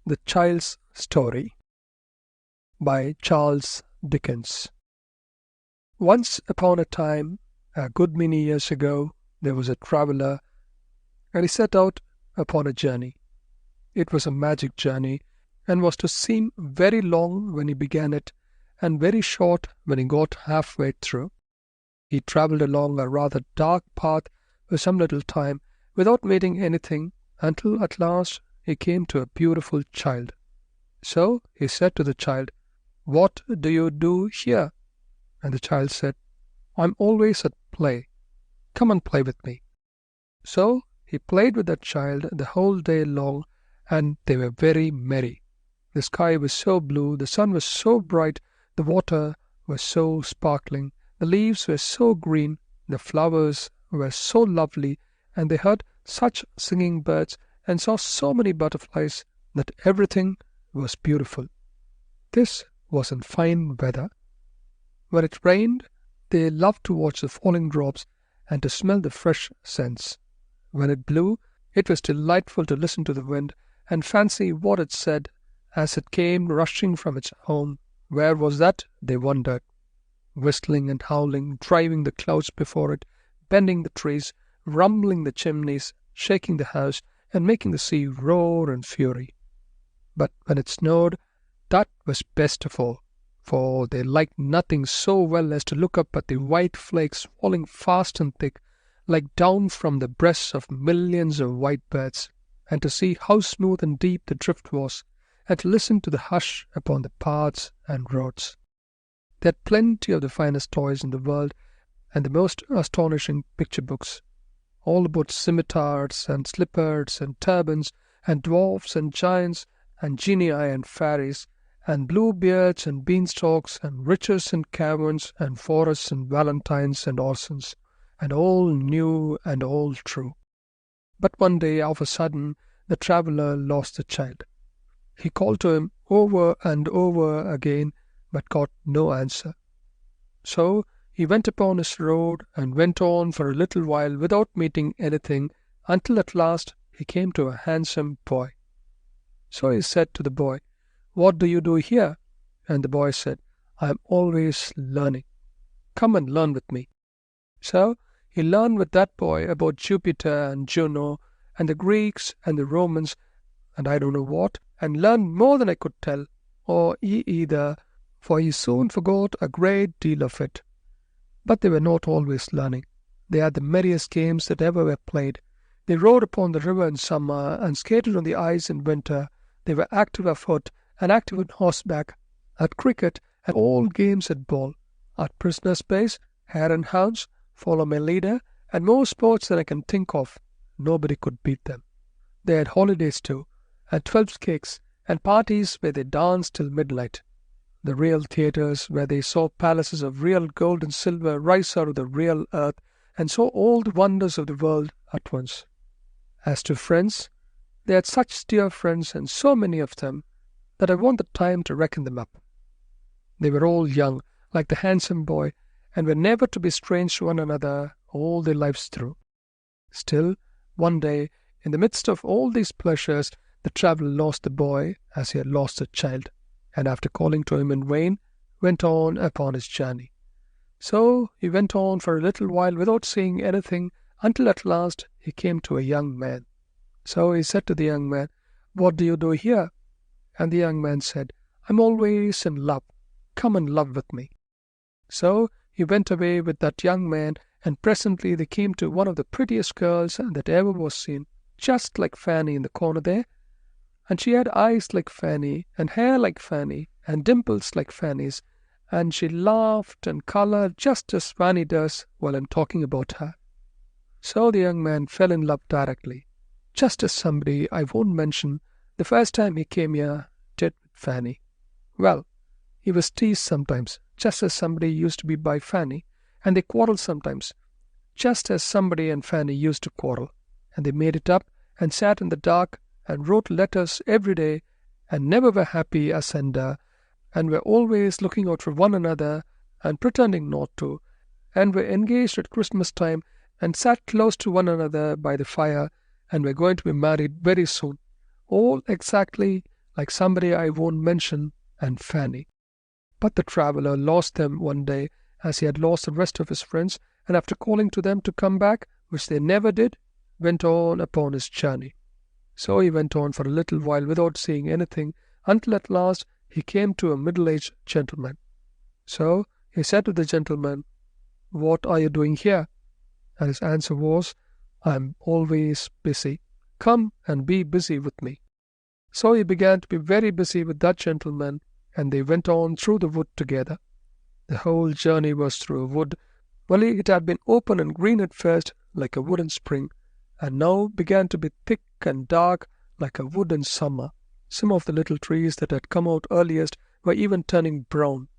The Child's Story by Charles Dickens. Once upon a time, a good many years ago, there was a traveller, and he set out upon a journey. It was a magic journey, and was to seem very long when he began it, and very short when he got halfway through. He travelled along a rather dark path for some little time, without meeting anything, until at last he came to a beautiful child. So he said to the child, "What do you do here?" And the child said, "I'm always at play. Come and play with me." So he played with that child the whole day long, and they were very merry. The sky was so blue, the sun was so bright, the water was so sparkling, the leaves were so green, the flowers were so lovely, and they heard such singing birds and saw so many butterflies that everything was beautiful. This was in fine weather. When it rained, they loved to watch the falling drops and to smell the fresh scents. When it blew, it was delightful to listen to the wind and fancy what it said as it came rushing from its home. Where was that, they wondered? Whistling and howling, driving the clouds before it, bending the trees, rumbling the chimneys, shaking the house, and making the sea roar in fury. But when it snowed, that was best of all, for they liked nothing so well as to look up at the white flakes falling fast and thick, like down from the breasts of millions of white birds, and to see how smooth and deep the drift was, and to listen to the hush upon the paths and roads. They had plenty of the finest toys in the world, and the most astonishing picture books, all about scimitars and slippers and turbans and dwarfs and giants and genii and fairies and bluebeards and beanstalks and riches and caverns and forests and valentines and orsons, and all new and all true. But one day, of a sudden, the traveller lost the child. He called to him over and over again, but got no answer. So he went upon his road and went on for a little while without meeting anything, until at last he came to a handsome boy. So he said to the boy, "What do you do here?" And the boy said, "I am always learning. Come and learn with me." So he learned with that boy about Jupiter and Juno and the Greeks and the Romans and I don't know what, and learned more than I could tell, or he either, for he soon forgot a great deal of it. But they were not always learning. They had the merriest games that ever were played. They rode upon the river in summer and skated on the ice in winter. They were active of foot and active on horseback, at cricket and all games at ball, at prisoner space, hare and hounds, follow my leader, and more sports than I can think of. Nobody could beat them. They had holidays too, and 12 cakes, and parties where they danced till midnight. The real theatres where they saw palaces of real gold and silver rise out of the real earth, and saw all the wonders of the world at once. As to friends, they had such dear friends, and so many of them, that I want the time to reckon them up. They were all young, like the handsome boy, and were never to be strange to one another all their lives through. Still, one day, in the midst of all these pleasures, the traveller lost the boy as he had lost the child, and after calling to him in vain, went on upon his journey. So he went on for a little while without seeing anything, until at last he came to a young man. So he said to the young man, "What do you do here?" And the young man said, "I'm always in love. Come and love with me." So he went away with that young man, and presently they came to one of the prettiest girls that ever was seen, just like Fanny in the corner there. And she had eyes like Fanny, and hair like Fanny, and dimples like Fanny's, and she laughed and coloured just as Fanny does while I'm talking about her. So the young man fell in love directly, just as somebody I won't mention the first time he came here did with Fanny. Well, he was teased sometimes, just as somebody used to be by Fanny, and they quarrelled sometimes, just as somebody and Fanny used to quarrel, and they made it up and sat in the dark and wrote letters every day, and never were happy asunder, and were always looking out for one another and pretending not to, and were engaged at Christmas time and sat close to one another by the fire, and were going to be married very soon, all exactly like somebody I won't mention, and Fanny. But the traveller lost them one day, as he had lost the rest of his friends, and after calling to them to come back, which they never did, went on upon his journey. So he went on for a little while without seeing anything, until at last he came to a middle-aged gentleman. So he said to the gentleman, "What are you doing here?" And his answer was, "I am always busy. Come and be busy with me." So he began to be very busy with that gentleman, and they went on through the wood together. The whole journey was through a wood. Only it had been open and green at first, like a wood in spring, and now began to be thick and dark, like a wood in summer. Some of the little trees that had come out earliest were even turning brown.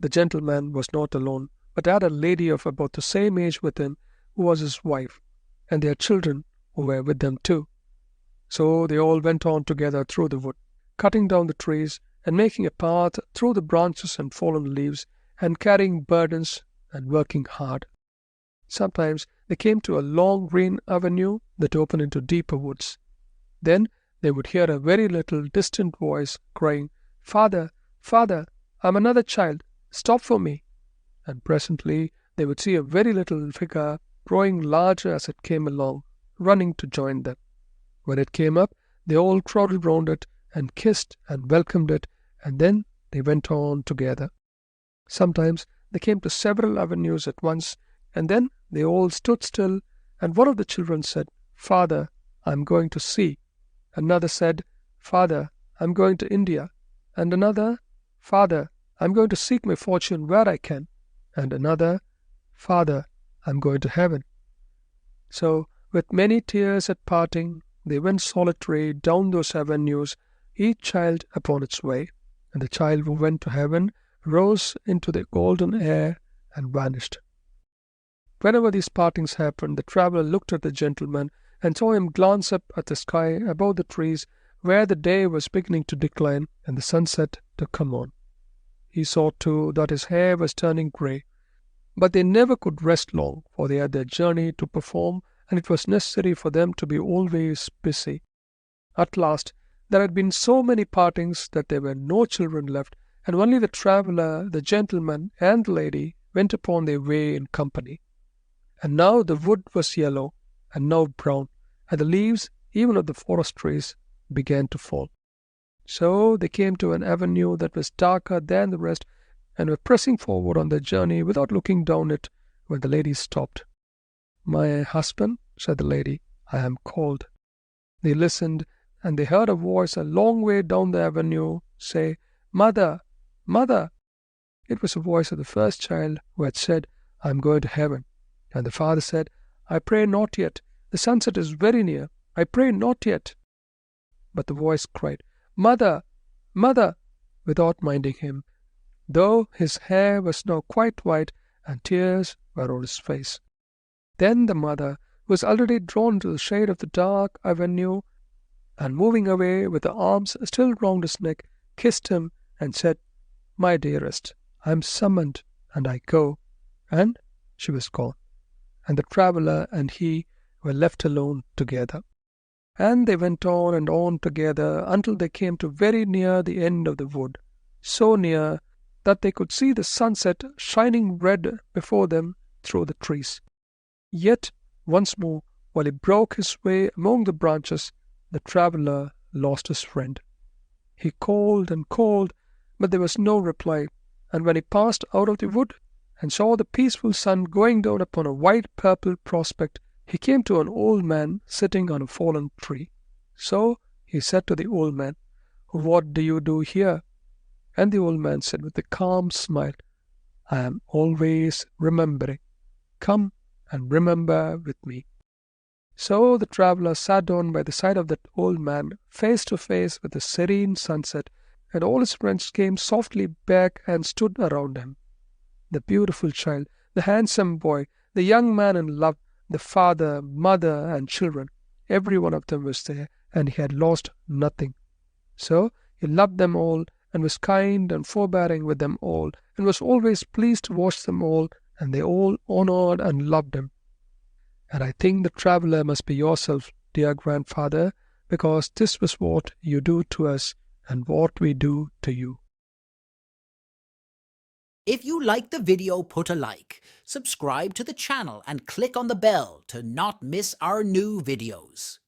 The gentleman was not alone, but had a lady of about the same age with him, who was his wife, and their children, who were with them too. So they all went on together through the wood, cutting down the trees and making a path through the branches and fallen leaves, and carrying burdens and working hard. Sometimes they came to a long green avenue that opened into deeper woods. Then they would hear a very little distant voice crying, "Father, father, I'm another child, stop for me." And presently they would see a very little figure growing larger as it came along, running to join them. When it came up, they all crowded round it and kissed and welcomed it, and then they went on together. Sometimes they came to several avenues at once, and then they all stood still, and one of the children said, "Father, I am going to sea." Another said, "Father, I am going to India." And another, "Father, I am going to seek my fortune where I can." And another, "Father, I am going to heaven." So, with many tears at parting, they went solitary down those avenues, each child upon its way, and the child who went to heaven rose into the golden air and vanished. Whenever these partings happened, the traveller looked at the gentleman and saw him glance up at the sky above the trees, where the day was beginning to decline and the sunset to come on. He saw, too, that his hair was turning grey. But they never could rest long, for they had their journey to perform, and it was necessary for them to be always busy. At last, there had been so many partings that there were no children left, and only the traveller, the gentleman, and the lady went upon their way in company. And now the wood was yellow, and now brown, and the leaves, even of the forest trees, began to fall. So they came to an avenue that was darker than the rest, and were pressing forward on their journey without looking down it, when the lady stopped. "My husband," said the lady, "I am cold." They listened, and they heard a voice a long way down the avenue say, "Mother, mother." It was the voice of the first child, who had said, "I am going to heaven." And the father said, "I pray not yet. The sunset is very near. I pray not yet." But the voice cried, "Mother, mother," without minding him, though his hair was now quite white and tears were on his face. Then the mother, who was already drawn to the shade of the dark avenue, and moving away with her arms still round his neck, kissed him and said, "My dearest, I am summoned, and I go." And she was gone, and the traveller and he were left alone together. And they went on and on together until they came to very near the end of the wood, so near that they could see the sunset shining red before them through the trees. Yet once more, while he broke his way among the branches, the traveller lost his friend. He called and called, but there was no reply, and when he passed out of the wood and saw the peaceful sun going down upon a white-purple prospect, he came to an old man sitting on a fallen tree. So he said to the old man, "What do you do here?" And the old man said with a calm smile, "I am always remembering. Come and remember with me." So the traveller sat down by the side of that old man, face to face with the serene sunset, and all his friends came softly back and stood around him. The beautiful child, the handsome boy, the young man in love, the father, mother, and children, every one of them was there, and he had lost nothing. So he loved them all, and was kind and forbearing with them all, and was always pleased to watch them all, and they all honored and loved him. And I think the traveller must be yourself, dear grandfather, because this was what you do to us and what we do to you. If you like the video, put a like, subscribe to the channel and click on the bell to not miss our new videos.